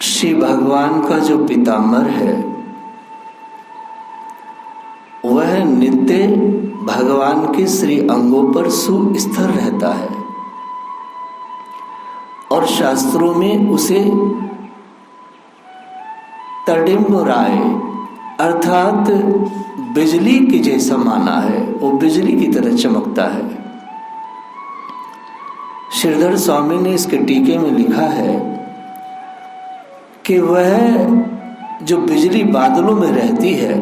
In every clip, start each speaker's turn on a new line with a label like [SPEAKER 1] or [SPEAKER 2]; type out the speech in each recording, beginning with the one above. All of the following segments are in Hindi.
[SPEAKER 1] श्री भगवान का जो पीताम्बर है वह नित्य भगवान के श्री अंगों पर सुस्थिर रहता है और शास्त्रों में उसे तडिम्बराय अर्थात बिजली के जैसा माना है। वो बिजली की तरह चमकता है। श्रीधर स्वामी ने इसके टीके में लिखा है कि वह जो बिजली बादलों में रहती है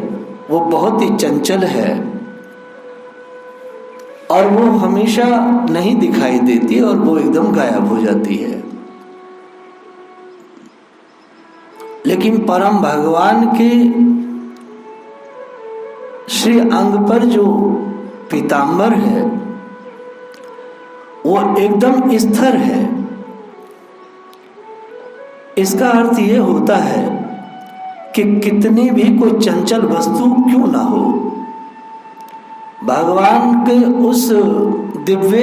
[SPEAKER 1] वो बहुत ही चंचल है और वो हमेशा नहीं दिखाई देती और वो एकदम गायब हो जाती है। लेकिन परम भगवान के श्री अंग पर जो पीताम्बर है वो एकदम स्थिर है। इसका अर्थ ये होता है कि कितनी भी कोई चंचल वस्तु क्यों ना हो, भगवान के उस दिव्य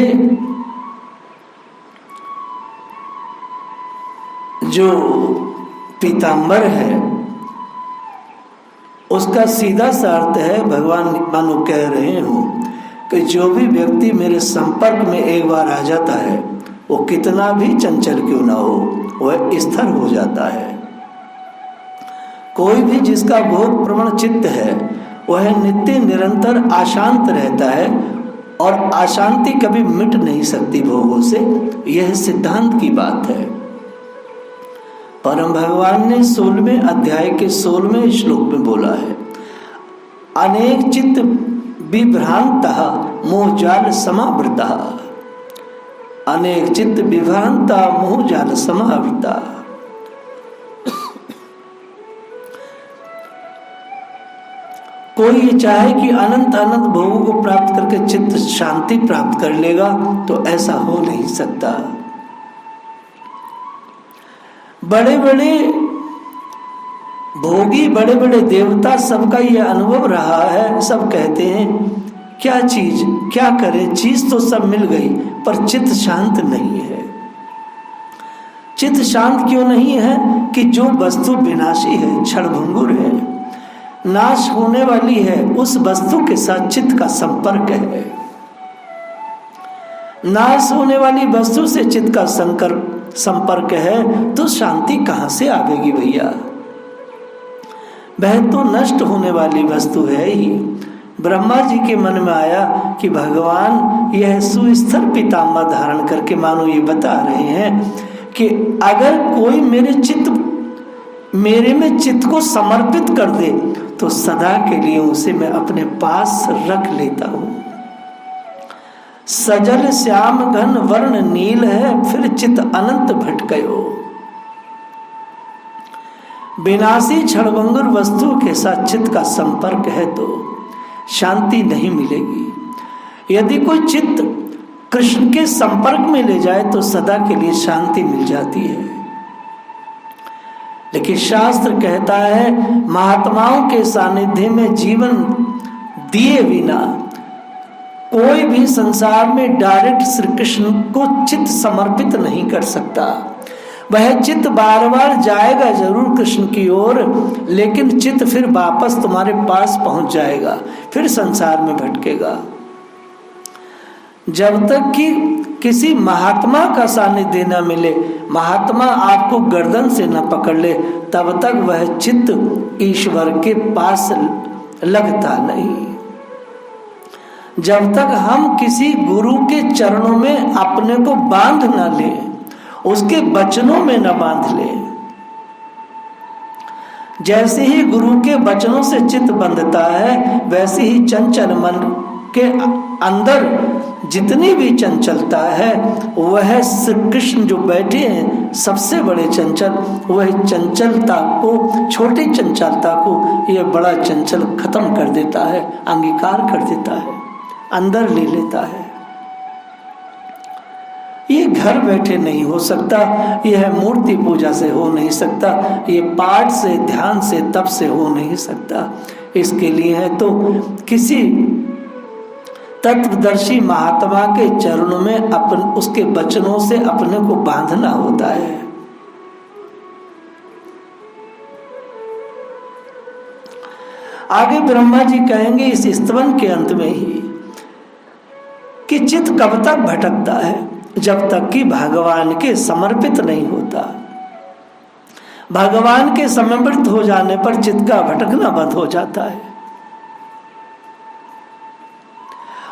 [SPEAKER 1] जो पीताम्बर है उसका सीधा सा अर्थ है, भगवान मानो कह रहे हो कि जो भी व्यक्ति मेरे संपर्क में एक बार आ जाता है वो कितना भी चंचल क्यों ना हो वह स्थिर हो जाता है। कोई भी जिसका भोग प्रवण चित्त है वह नित्य निरंतर अशांत रहता है और अशांति कभी मिट नहीं सकती भोगों से। यह सिद्धांत की बात है। परम भगवान ने 16वें अध्याय के 16वें श्लोक में बोला है, अनेक चित्त विभ्रांतः मोहजाल समावृता, अनेक चित्त विभ्रांता मोहजाल समावृता। कोई ये चाहे कि अनंत अनंत भोगों को प्राप्त करके चित्त शांति प्राप्त कर लेगा तो ऐसा हो नहीं सकता। बड़े बड़े भोगी बड़े बड़े देवता सबका ये अनुभव रहा है। सब कहते हैं क्या चीज क्या करें, चीज तो सब मिल गई पर चित्त शांत नहीं है। चित्त शांत क्यों नहीं है कि जो वस्तु विनाशी है, क्षणभंगुर है, नाश होने वाली है, उस वस्तु के साथ चित्त का संपर्क है। नाश होने वाली वस्तु से चित्त का संपर्क है तो शांति कहां से आवेगी भैया। वह तो नष्ट होने वाली वस्तु है ही। ब्रह्मा जी के मन में आया कि भगवान यह सुस्थिर पीताम्बर धारण करके मानो ये बता रहे हैं कि अगर कोई मेरे में चित्त को समर्पित कर दे तो सदा के लिए उसे मैं अपने पास रख लेता हूं। सजल श्याम घन वर्ण नील है, फिर चित्त अनंत भटकयो। विनाशी क्षणभंगुर वस्तु के साथ चित्त का संपर्क है तो शांति नहीं मिलेगी। यदि कोई चित्त कृष्ण के संपर्क में ले जाए तो सदा के लिए शांति मिल जाती है। लेकिन शास्त्र कहता है महात्माओं के सानिध्य में जीवन दिए बिना कोई भी संसार में डायरेक्ट श्री कृष्ण को चित्त समर्पित नहीं कर सकता। वह चित्त बार बार जाएगा जरूर कृष्ण की ओर, लेकिन चित्त फिर वापस तुम्हारे पास पहुंच जाएगा, फिर संसार में भटकेगा। जब तक कि किसी महात्मा का सानिध्य न मिले, महात्मा आपको गर्दन से न पकड़ ले, तब तक वह चित्त ईश्वर के पास लगता नहीं। जब तक हम किसी गुरु के चरणों में अपने को बांध न ले, उसके वचनों में न बांध ले। जैसे ही गुरु के वचनों से चित्त बंधता है वैसे ही चंचल मन के अंदर जितनी भी चंचलता है वह श्री कृष्ण जो बैठे हैं सबसे बड़े चंचल, वह चंचलता को, छोटी चंचलता को यह बड़ा चंचल खत्म कर देता है, अंगीकार कर देता है, अंदर ले लेता है। ये घर बैठे नहीं हो सकता, यह मूर्ति पूजा से हो नहीं सकता, ये पाठ से, ध्यान से, तप से हो नहीं सकता। इसके लिए है तो किसी तत्वदर्शी महात्मा के चरणों में उसके वचनों से अपने को बांधना होता है। आगे ब्रह्मा जी कहेंगे इस स्तवन के अंत में ही कि चित्त कब तक भटकता है, जब तक कि भगवान के समर्पित नहीं होता। भगवान के समर्पित हो जाने पर चित्त का भटकना बंद हो जाता है।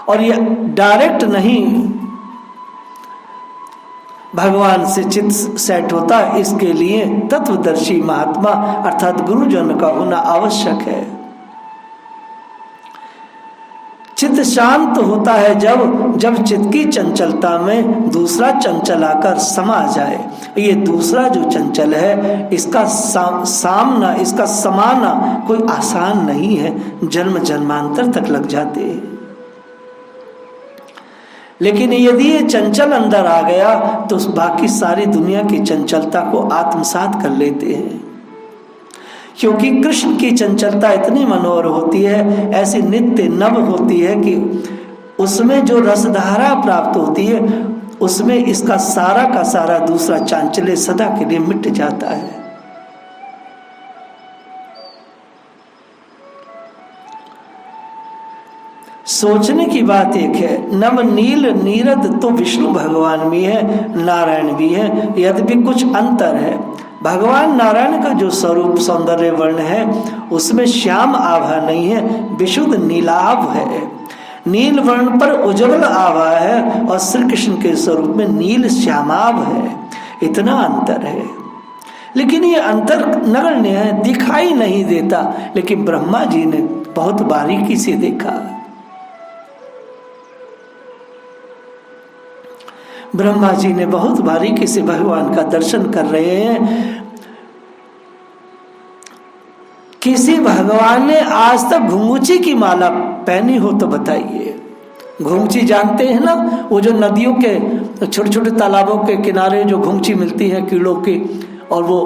[SPEAKER 1] और यह डायरेक्ट नहीं भगवान से चित्त सेट होता, इसके लिए तत्वदर्शी महात्मा अर्थात गुरुजन का होना आवश्यक है। चित्त शांत होता है जब चित्त की चंचलता में दूसरा चंचल आकर समा जाए। ये दूसरा जो चंचल है इसका सामना, इसका समाना कोई आसान नहीं है, जन्म जन्मांतर तक लग जाते हैं। लेकिन यदि ये चंचल अंदर आ गया तो बाकी सारी दुनिया की चंचलता को आत्मसात कर लेते हैं, क्योंकि कृष्ण की चंचलता इतनी मनोहर होती है, ऐसी नित्य नव होती है कि उसमें जो रसधारा प्राप्त होती है उसमें इसका सारा का सारा दूसरा चांचल्य सदा के लिए मिट जाता है। सोचने की बात एक है, नव नील नीरद तो विष्णु भगवान भी है, नारायण भी है, यद्यपि कुछ अंतर है। भगवान नारायण का जो स्वरूप सौंदर्य वर्ण है उसमें श्याम आभा नहीं है, विशुद्ध नीलाभ है। नील वर्ण पर उज्ज्वल आभा है और श्री कृष्ण के स्वरूप में नील श्यामाभ है। इतना अंतर है, लेकिन ये अंतर नगण्य है, दिखाई नहीं देता। लेकिन ब्रह्मा जी ने बहुत बारीकी से देखा। ब्रह्मा जी ने बहुत बारीकी से भगवान का दर्शन कर रहे हैं। किसी भगवान ने आज तक घुंघूची की माला पहनी हो तो बताइए। घुंघची जानते हैं ना, वो जो नदियों के छोटे छोटे तालाबों के किनारे जो घुंघची मिलती है कीड़ों की, और वो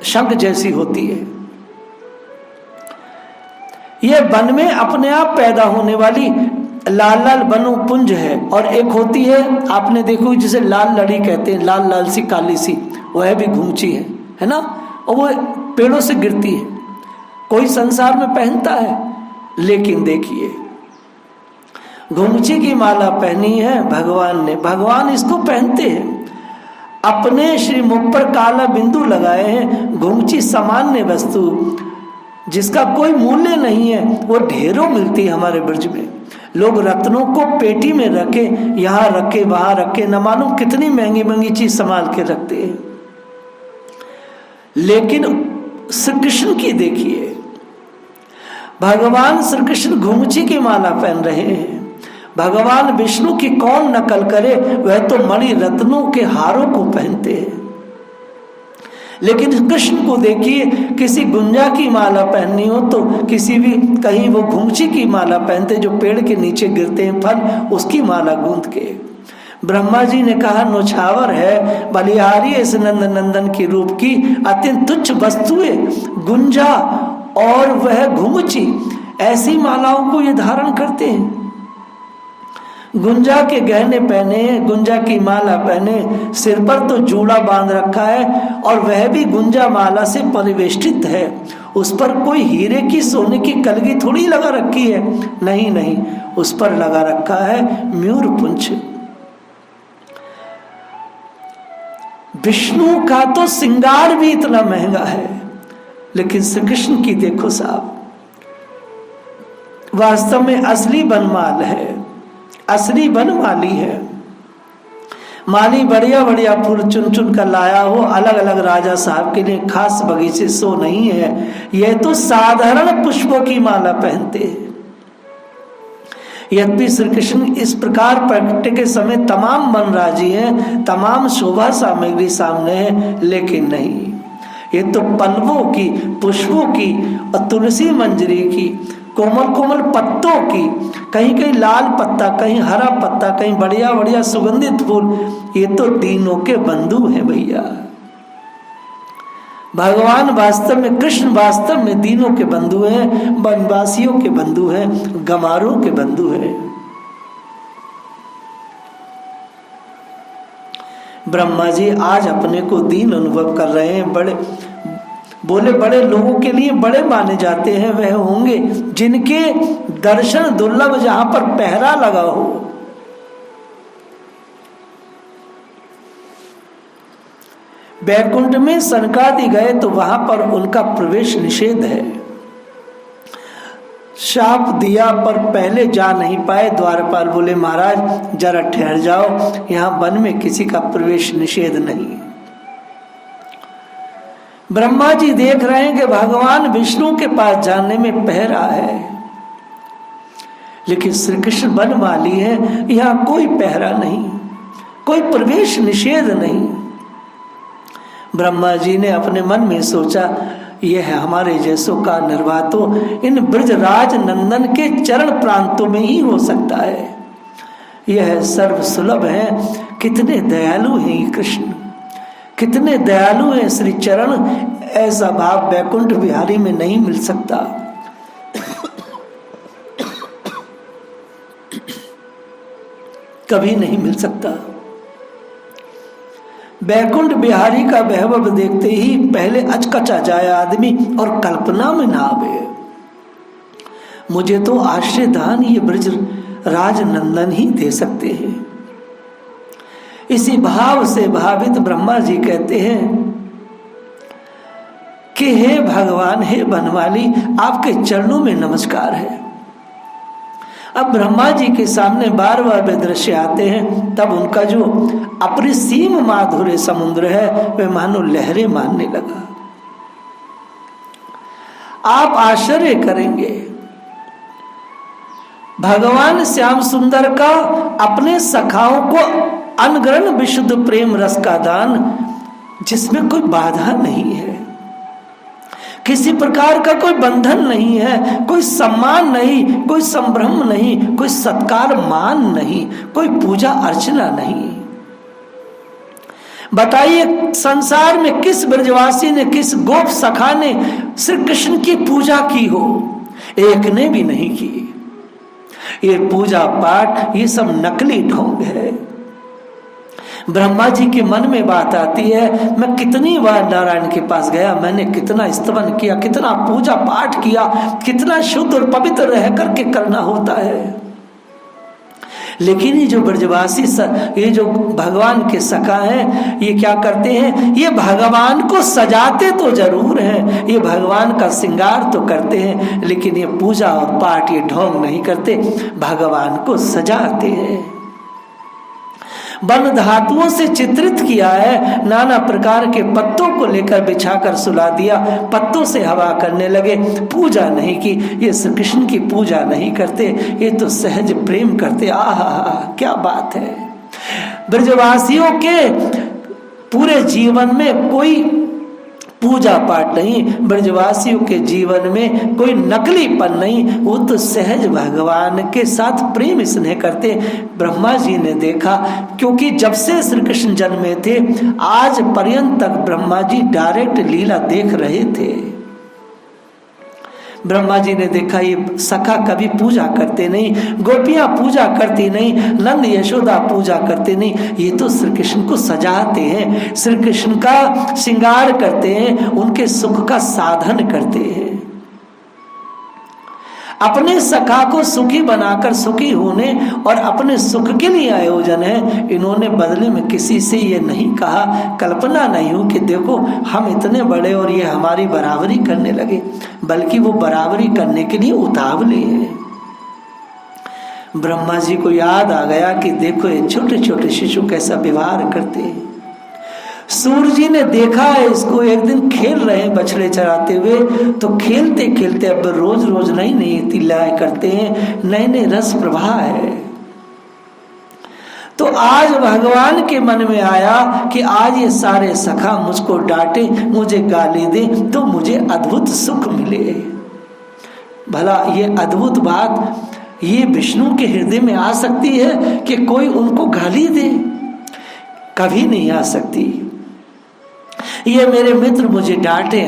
[SPEAKER 1] शंख जैसी होती है। ये वन में अपने आप पैदा होने वाली लाल लाल बनो पुंज है, और एक होती है आपने देखो जिसे लाल लड़ी कहते हैं, लाल लाल सी काली सी, वह भी घुंघची है ना, और वो पेड़ों से गिरती है। कोई संसार में पहनता है, लेकिन देखिए घुंघची की माला पहनी है भगवान ने। भगवान इसको पहनते हैं, अपने श्री मुख पर काला बिंदु लगाए हैं। घुंघची सामान्य वस्तु जिसका कोई मूल्य नहीं है, वो ढेरों मिलती है हमारे ब्रज में। लोग रत्नों को पेटी में रखे, यहाँ रखे, वहां रखे, न मालूम कितनी महंगी महंगी चीज संभाल के रखते हैं। लेकिन श्री कृष्ण की देखिए, भगवान श्री कृष्ण घुंघची की माला पहन रहे हैं। भगवान विष्णु की कौन नकल करे, वह तो मणि रत्नों के हारों को पहनते हैं। लेकिन कृष्ण को देखिए, किसी गुंजा की माला पहननी हो तो किसी भी कहीं वो घुंघची की माला पहनते, जो पेड़ के नीचे गिरते हैं फल, उसकी माला गूंथ के। ब्रह्मा जी ने कहा नौछावर है, बलिहारी इस नंद नंदन की रूप की अत्यंत तुच्छ वस्तुएं गुंजा और वह घुंघची, ऐसी मालाओं को ये धारण करते हैं। गुंजा के गहने पहने, गुंजा की माला पहने, सिर पर तो जूड़ा बांध रखा है, और वह भी गुंजा माला से परिवेष्टित है। उस पर कोई हीरे की सोने की कलगी थोड़ी लगा रखी है, नहीं नहीं, उस पर लगा रखा है मयूर पुंछ। विष्णु का तो श्रृंगार भी इतना महंगा है, लेकिन श्री कृष्ण की देखो साहब, वास्तव में असली बनमाल है, असली बनमाली है। माली बढ़िया बढ़िया फूल चुन चुन कर लाया हो, अलग अलग राजा साहब के लिए खास बगीचे सो नहीं है। यह तो साधारण पुष्पों की माला पहनते हैं। यद्यपि श्री कृष्ण इस प्रकार प्रकट के समय तमाम वनराजी हैं, तमाम शोभा सामग्री सामने है, लेकिन नहीं, ये तो पल्लवों की, पुष्पों की और तुलसी मंजरी की, कोमल कोमल पत्तों की, कहीं कहीं लाल पत्ता, कहीं हरा पत्ता, कहीं बढ़िया बढ़िया सुगंधित फूल, ये तो दीनों के बंधु हैं भैया। भगवान वास्तव में, कृष्ण वास्तव में दीनों के बंधु हैं, वनवासियों के बंधु हैं, गंवारों के बंधु हैं। ब्रह्मा जी आज अपने को दीन अनुभव कर रहे हैं, बड़े बोले बड़े लोगों के लिए बड़े माने जाते हैं वह होंगे जिनके दर्शन दुर्लभ, जहां पर पहरा लगा हो। बैकुंठ में सनकादि गए तो वहां पर उनका प्रवेश निषेध है। शाप दिया पर पहले जा नहीं पाए। द्वारपाल बोले महाराज जरा ठहर जाओ, यहां वन में किसी का प्रवेश निषेध नहीं। ब्रह्मा जी देख रहे हैं कि भगवान विष्णु के पास जाने में पहरा है, लेकिन श्री कृष्ण वनमाली है, यहां कोई पहरा नहीं, कोई प्रवेश निषेध नहीं। ब्रह्मा जी ने अपने मन में सोचा यह हमारे जैसों का निर्वाह तो इन ब्रजराज नंदन के चरण प्रांतों में ही हो सकता है। यह सर्व सुलभ है। कितने दयालु हैं ये कृष्ण, कितने दयालु हैं श्री चरण। ऐसा भाव बैकुंठ बिहारी में नहीं मिल सकता। कभी नहीं मिल सकता। बैकुंठ बिहारी का वैभव देखते ही पहले अचकचा जाए आदमी और कल्पना में ना आवे। मुझे तो आश्रय दान ये ब्रज राज नंदन ही दे सकते हैं। इसी भाव से भावित ब्रह्मा जी कहते हैं कि हे भगवान, हे बनवाली, आपके चरणों में नमस्कार है। अब ब्रह्मा जी के सामने बार बार वे दृश्य आते हैं, तब उनका जो अपरिसीम माधुर्य समुद्र है वह मानो लहरें मारने लगा। आप आश्चर्य करेंगे, भगवान श्याम सुंदर का अपने सखाओं को अनग्रहण विशुद्ध प्रेम रस का दान, जिसमें कोई बाधा नहीं है, किसी प्रकार का कोई बंधन नहीं है, कोई सम्मान नहीं, कोई संभ्रम नहीं, कोई सत्कार मान नहीं, कोई पूजा अर्चना नहीं। बताइए संसार में किस ब्रजवासी ने, किस गोप सखा ने श्री कृष्ण की पूजा की हो? एक ने भी नहीं की। ये पूजा पाठ ये सब नकली ढोंग है। ब्रह्मा जी के मन में बात आती है, मैं कितनी बार नारायण के पास गया, मैंने कितना स्तवन किया, कितना पूजा पाठ किया, कितना शुद्ध और पवित्र रह करके करना होता है। लेकिन ये जो ब्रजवासी ये जो भगवान के सखा हैं, ये क्या करते हैं? ये भगवान को सजाते तो जरूर हैं, ये भगवान का श्रृंगार तो करते हैं, लेकिन ये पूजा और पाठ ये ढोंग नहीं करते, भगवान को सजाते हैं। वन धातुओं से चित्रित किया है, नाना प्रकार के पत्तों को लेकर बिछाकर सुला दिया, पत्तों से हवा करने लगे, पूजा नहीं की। ये श्री कृष्ण की पूजा नहीं करते, ये तो सहज प्रेम करते। आहा क्या बात है। ब्रजवासियों के पूरे जीवन में कोई पूजा पाठ नहीं, ब्रजवासियों के जीवन में कोई नकलीपन नहीं, वो तो सहज भगवान के साथ प्रेम स्नेह करते। ब्रह्मा जी ने देखा, क्योंकि जब से श्री कृष्ण जन्मे थे आज पर्यंत तक ब्रह्मा जी डायरेक्ट लीला देख रहे थे। ब्रह्मा जी ने देखा ये सखा कभी पूजा करते नहीं, गोपियां पूजा करती नहीं, नंद यशोदा पूजा करते नहीं, ये तो श्री कृष्ण को सजाते हैं, श्री कृष्ण का श्रृंगार करते हैं, उनके सुख का साधन करते हैं। अपने सखा को सुखी बनाकर सुखी होने और अपने सुख के लिए आयोजन है। इन्होंने बदले में किसी से ये नहीं कहा, कल्पना नहीं हो कि देखो हम इतने बड़े और ये हमारी बराबरी करने लगे, बल्कि वो बराबरी करने के लिए उतावले हैं। ब्रह्मा जी को याद आ गया कि देखो ये छोटे छोटे शिशु कैसा व्यवहार करते हैं। सूर्य जी ने देखा है इसको, एक दिन खेल रहे हैं बछड़े चराते हुए, तो खेलते खेलते अब रोज रोज नई नई लीलाएं करते हैं, नए नए रस प्रवाह है। तो आज भगवान के मन में आया कि आज ये सारे सखा मुझको डांटे, मुझे गाली दे, तो मुझे अद्भुत सुख मिले। भला ये अद्भुत बात ये विष्णु के हृदय में आ सकती है कि कोई उनको गाली दे? कभी नहीं आ सकती। ये मेरे मित्र मुझे डांटे,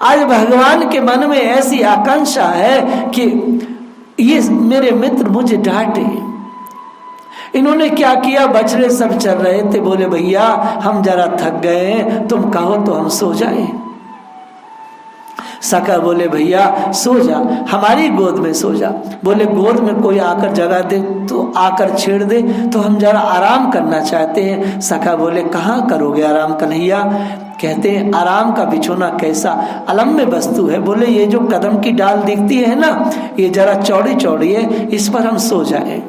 [SPEAKER 1] आज भगवान के मन में ऐसी आकांक्षा है कि ये मेरे मित्र मुझे डांटे। इन्होंने क्या किया, बछड़े सब चल रहे थे, बोले भैया हम जरा थक गए हैं, तुम कहो तो हम सो जाएं। सखा बोले भैया सो जा, हमारी गोद में सो जा। बोले गोद में कोई आकर जगा दे तो आकर छेड़ दे तो हम जरा आराम करना चाहते हैं। सखा बोले कहाँ करोगे आराम कन्हैया? कहते हैं आराम का बिछोना कैसा अलम्य वस्तु है। बोले ये जो कदम की डाल दिखती है ना, ये जरा चौड़ी चौड़ी है, इस पर हम सो जाएं।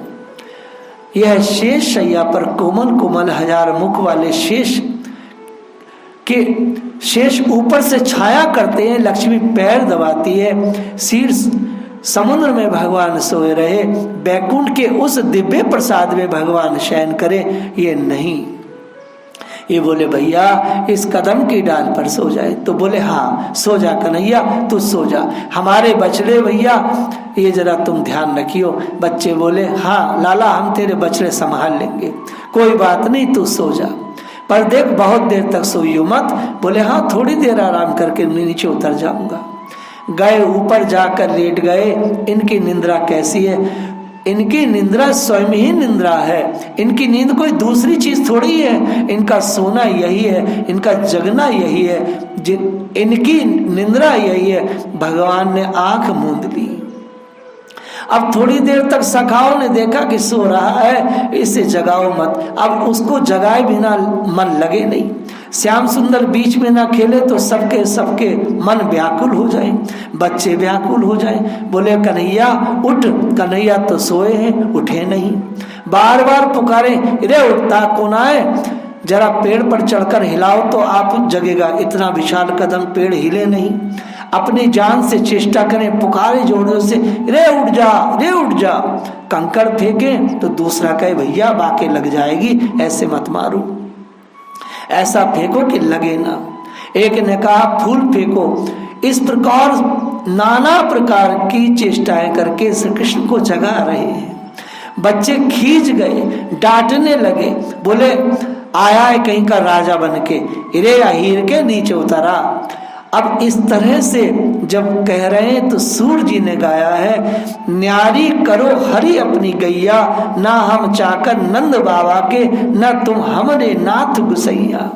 [SPEAKER 1] यह शेष शैया पर कोमल कोमल हजार मुख वाले शेष के शेष ऊपर से छाया करते हैं, लक्ष्मी पैर दबाती है। शीर्ष समुद्र में भगवान सोए रहे, बैकुंठ के उस दिव्य प्रसाद में भगवान शयन करे, ये नहीं। ये बोले भैया इस कदम की डाल पर सो जाए। तो बोले हाँ सो जा कन्हैया, तू सो जा, हमारे बछड़े भैया ये जरा तुम ध्यान रखियो। बच्चे बोले हाँ लाला हम तेरे बछड़े संभाल लेंगे, कोई बात नहीं तू सो जा, पर देख बहुत देर तक सोइयो मत। बोले हाँ थोड़ी देर आराम करके नीचे उतर जाऊंगा। गए ऊपर जाकर लेट गए। इनकी निंद्रा कैसी है? इनकी निंद्रा स्वयं ही निंद्रा है। इनकी नींद कोई दूसरी चीज थोड़ी है, इनका सोना यही है, इनका जगना यही है, इनकी निंद्रा यही है। भगवान ने आंख मूंद ली। अब थोड़ी देर तक सखाओं ने देखा कि सो रहा है, इसे जगाओ मत। अब उसको जगाए बिना मन लगे नहीं। श्याम सुंदर बीच में ना खेले तो सबके मन व्याकुल हो जाए, बच्चे व्याकुल हो जाए। बोले कन्हैया उठ। कन्हैया तो सोए हैं, उठे नहीं। बार बार पुकारे, रे उठता कौन है? जरा पेड़ पर चढ़कर हिलाओ तो आप जगेगा। इतना विशाल कदम, पेड़ हिले नहीं। अपनी जान से चेष्टा करें, पुकारे जोरों से, रे उठ जा, रे उठ जा। कंकड़ फेंके तो दूसरा कहे भैया बाके लग जाएगी, ऐसे मत मारो, ऐसा फेंको कि लगे ना। एक ने कहा फूल फेंको। इस प्रकार नाना प्रकार की चेष्टाएं करके श्री कृष्ण को जगा रहे हैं। बच्चे खींच गए, डांटने लगे। बोले आया है कहीं का राजा बन के, रे अहीर के नीचे उतरा। अब इस तरह से जब कह रहे हैं तो सूर जी ने गाया है, न्यारी करो हरि अपनी गैया, ना हम चाकर नंद बाबा के, न तुम हमरे नाथ गुसैया।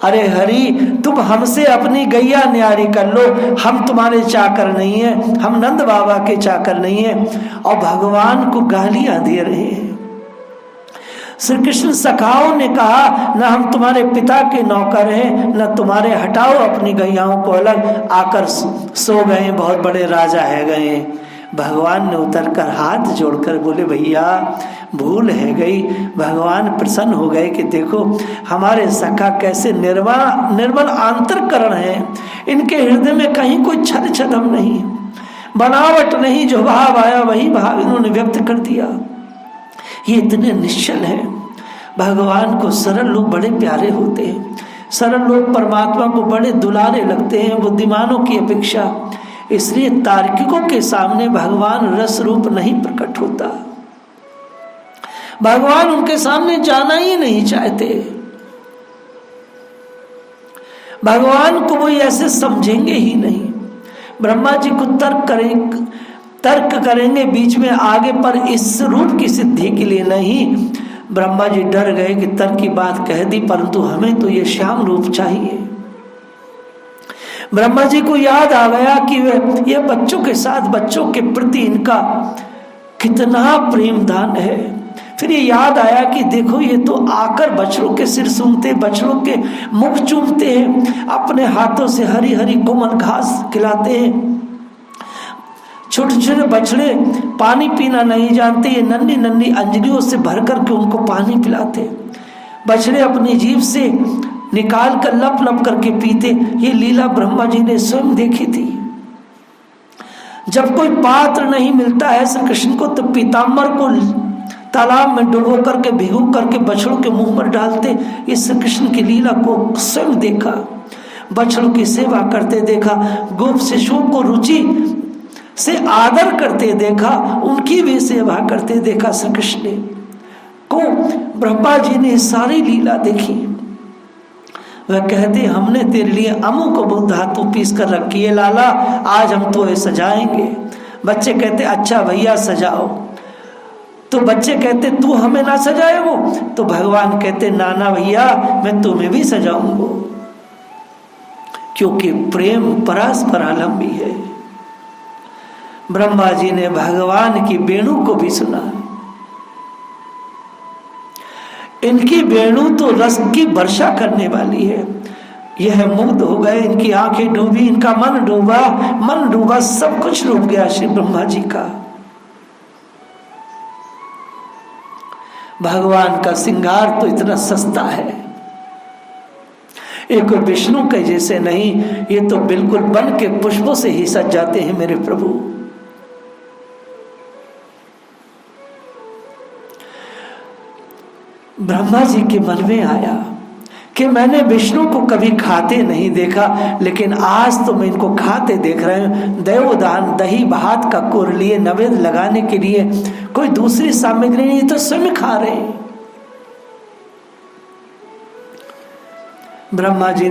[SPEAKER 1] अरे हरि तुम हमसे अपनी गैया न्यारी कर लो, हम तुम्हारे चाकर नहीं है, हम नंद बाबा के चाकर नहीं है। और भगवान को गालियां दे रहे हैं। श्री कृष्ण सखाओं ने कहा न हम तुम्हारे पिता के नौकर हैं, न तुम्हारे, हटाओ अपनी गैयाओं को अलग। आकर सो गए, बहुत बड़े राजा है गए। भगवान ने उतरकर हाथ जोड़कर बोले भैया भूल है गई। भगवान प्रसन्न हो गए कि देखो हमारे सखा कैसे निर्मल आंतरकरण है, इनके हृदय में कहीं कोई छल छदम नहीं, बनावट नहीं, जो भाव आया वही भाव इन्होंने व्यक्त कर दिया। ये इतने निश्चल है। भगवान को सरल लोग बड़े प्यारे होते हैं, सरल लोग परमात्मा को बड़े दुलारे लगते हैं बुद्धिमानों की अपेक्षा। इसलिए तार्किकों के सामने भगवान रस रूप नहीं प्रकट होता। भगवान उनके सामने जाना ही नहीं चाहते। भगवान को वो ऐसे समझेंगे ही नहीं। ब्रह्मा जी को तर्क करेंगे बीच में आगे, पर इस रूप की सिद्धि के लिए नहीं। ब्रह्मा जी डर गए कि तर्क की बात कह दी, परंतु हमें तो ये श्याम रूप चाहिए। ब्रह्मा जी को याद आ गया कि ये बच्चों के साथ, बच्चों के प्रति इनका कितना प्रेम दान है। फिर ये याद आया कि देखो ये तो आकर बछड़ों के सिर सूंघते, बछड़ों के मुख चूमते हैं, अपने हाथों से हरी हरी कोमल घास खिलाते हैं। छोटे छोटे बछड़े पानी पीना नहीं जानते, ये नन्ही नन्ही अंजलियों से भर करके उनको पानी पिलाते। बछड़े अपनी जीभ से निकाल कर लप लप करके पीते। ये लीला ब्रह्मा जी ने स्वयं देखी थी। जब कोई पात्र नहीं मिलता है श्री कृष्ण को, तो पीताम्बर को तालाब में डुबो करके भिगो करके बछड़ों के मुंह पर डालते। ये श्री कृष्ण की लीला को स्वयं देखा, बछड़ों की सेवा करते देखा, गोप शिशुओं को रुचि से आदर करते देखा, उनकी भी सेवा करते देखा। श्री कृष्ण को ब्रह्मा जी ने सारी लीला देखी। वह कहते हमने तेरे लिए अमुक को धातु पीस कर रखी है लाला, आज हम तो सजाएंगे। बच्चे कहते अच्छा भैया सजाओ। तो बच्चे कहते तू हमें ना सजाए वो, तो भगवान कहते नाना भैया मैं तुम्हें भी सजाऊंगा। क्योंकि प्रेम परस्परालंबी है। ब्रह्मा जी ने भगवान की वेणु को भी सुना। इनकी वेणु तो रस की वर्षा करने वाली है। यह मुग्ध हो गए, इनकी आंखें डूबी, इनका मन डूबा, सब कुछ डूब गया श्री ब्रह्मा जी का। भगवान का श्रृंगार तो इतना सस्ता है, एक विष्णु के जैसे नहीं, ये तो बिल्कुल बन के पुष्पों से ही सज जाते हैं मेरे प्रभु। ब्रह्मा जी के मन में आया कि मैंने विष्णु को कभी खाते नहीं देखा, लेकिन आज तो मैं इनको खाते देख रहे हूं। देवदान दही भात का कोर लिए नैवेद्य लगाने के लिए कोई दूसरी सामग्री नहीं, तो स्वयं खा रहे हैं। ब्रह्मा जी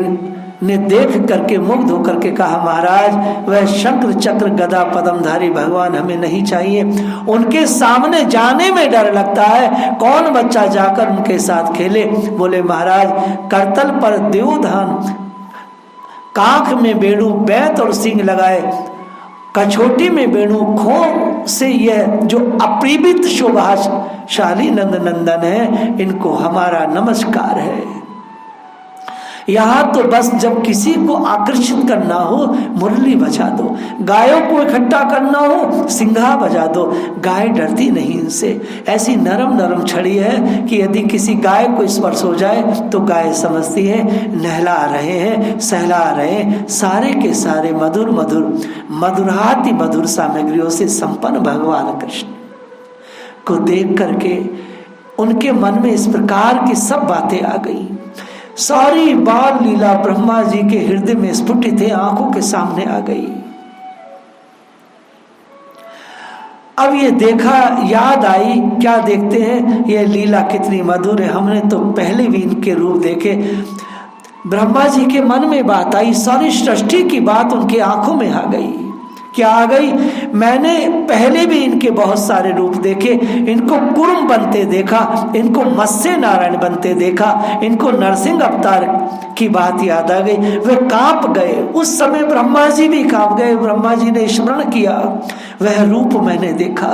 [SPEAKER 1] ने देख करके मुग्ध होकर के कहा, महाराज वह शंकर चक्र गदा पद्मधारी भगवान हमें नहीं चाहिए, उनके सामने जाने में डर लगता है, कौन बच्चा जाकर उनके साथ खेले। बोले महाराज करतल पर देवधान, कांख में वेणु, बैत और सिंह लगाए, कछोटी में वेणु, खो से यह जो अपरिमित शोभाशाली नंद नंदन है, इनको हमारा नमस्कार है। यहाँ तो बस जब किसी को आकर्षित करना हो मुरली बजा दो, गायों को इकट्ठा करना हो सिंघा बजा दो। गाय डरती नहीं इनसे, ऐसी नरम नरम छड़ी है कि यदि किसी गाय को स्पर्श हो जाए तो गाय समझती है नहला रहे हैं, सहला रहे हैं। सारे के सारे मधुर मधुर मधुराति मधुर सामग्रियों से संपन्न भगवान कृष्ण को देख करके उनके मन में इस प्रकार की सब बातें आ गई। सारी बाल लीला ब्रह्मा जी के हृदय में स्फुटित है, आंखों के सामने आ गई। अब ये देखा, याद आई, क्या देखते हैं, ये लीला कितनी मधुर है, हमने तो पहले भी इनके रूप देखे। ब्रह्मा जी के मन में बात आई, सारी सृष्टि की बात उनके आंखों में आ गई। क्या आ गई, मैंने पहले भी इनके बहुत सारे रूप देखे, इनको कुर्म बनते देखा, इनको मत्स्य नारायण बनते देखा, इनको नरसिंह अवतार की बात याद आ गई। वे कांप गए, उस समय ब्रह्मा जी भी कांप गए। ब्रह्मा जी ने स्मरण किया, वह रूप मैंने देखा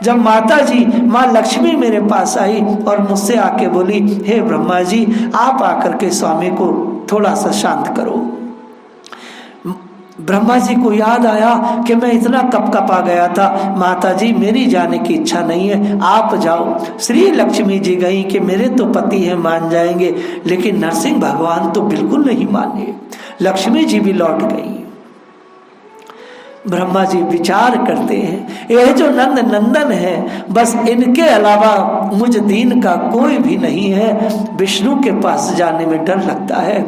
[SPEAKER 1] जब माता जी माँ लक्ष्मी मेरे पास आई और मुझसे आके बोली, हे ब्रह्मा जी आप आकर के स्वामी को थोड़ा सा शांत करो। ब्रह्मा जी को याद आया कि मैं इतना कपकपा गया था, माता जी मेरी जाने की इच्छा नहीं है, आप जाओ। श्री लक्ष्मी जी गई कि मेरे तो पति हैं, मान जाएंगे, लेकिन नरसिंह भगवान तो बिल्कुल नहीं माने। लक्ष्मी जी भी लौट गई। ब्रह्मा जी विचार करते हैं, यह जो नंद नंदन है, बस इनके अलावा मुझ दीन का कोई भी नहीं है। विष्णु के पास जाने में डर लगता है,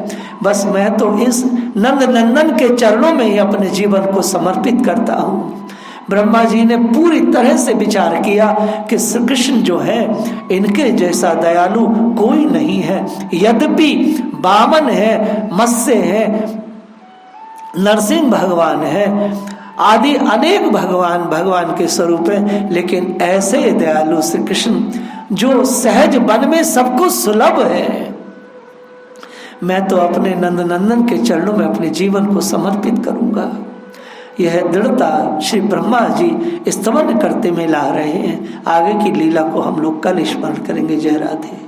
[SPEAKER 1] बस मैं तो इस नंद नंदन के चरणों में ही अपने जीवन को समर्पित करता हूँ। ब्रह्मा जी ने पूरी तरह से विचार किया कि श्री कृष्ण जो है इनके जैसा दयालु कोई नहीं है। यद्यपि वामन है, मत्स्य है, नरसिंह भगवान है, आदि अनेक भगवान के स्वरूप है, लेकिन ऐसे दयालु श्री कृष्ण जो सहज वन में सबको सुलभ है, मैं तो अपने नंद नंदन के चरणों में अपने जीवन को समर्पित करूंगा। यह दृढ़ता श्री ब्रह्मा जी स्तवन करते में ला रहे हैं। आगे की लीला को हम लोग कल स्मरण करेंगे। जय राधे।